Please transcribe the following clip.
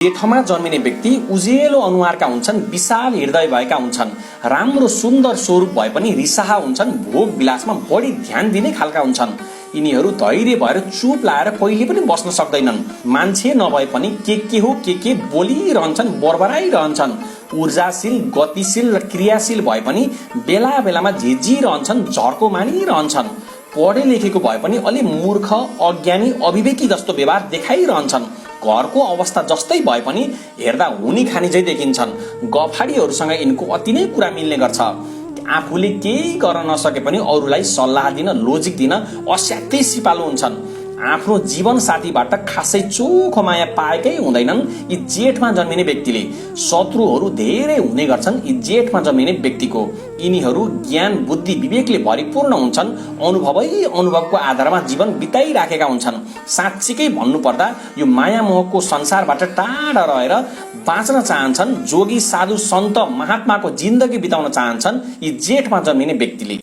जेठमा जन्मिने व्यक्ति उजेलो अनुहारका हुन्छन्, विशाल हृदय भएका हुन्छन्, राम्रो सुन्दर स्वरूप भए पनि रिसाहा हुन्छन्, भोग विलासमा बढी ध्यान दिने खालका हुन्छन्। यिनीहरू धैर्य भएर चुप लाएर कहिले पनि बस्न सक्दैनन्। मान्छे नभए पनि के हो के बोलिरहन्छन्, बरबराइरहन्छन्। ऊर्जाशील, गतिशील र क्रियाशील भए पनि बेला बेलामा झिझिरहन्छन्, झर्को मानिरहन्छन्। पढे लेखेको भए पनि अलि मूर्ख, अज्ञानी, अविवेकी जस्तो व्यवहार देखाइरहन्छन्। घरको अवस्था जस्तै भए पनि हेर्दा हुनी खानी झै देखिन्छन्। गफाडीहरूसँग यिनको अति नै कुरा मिल्ने गर्छ। आफूले केही गर्न नसके पनि अरूलाई सल्लाह दिन, लोजिक दिन असाध्यै सिपालु हुन्छन्। आफ्नो जीवन साथीबाट खासै चोखो माया पाएकै हुँदैनन् यी जेठमा जन्मिने व्यक्तिले। शत्रुहरू धेरै हुने गर्छन् यी जेठमा जन्मिने व्यक्तिको। यिनीहरू ज्ञान, बुद्धि, विवेकले भरिपूर्ण हुन्छन्। अनुभवको आधारमा जीवन बिताइराखेका हुन्छन्। साँच्चीकै भन्नुपर्दा यो माया मोहको संसारबाट टाढा रहेर बाँच्न चाहन्छन्। जोगी, साधु, सन्त, महात्माको जिन्दगी बिताउन चाहन्छन् यी जेठमा जन्मिने व्यक्तिले।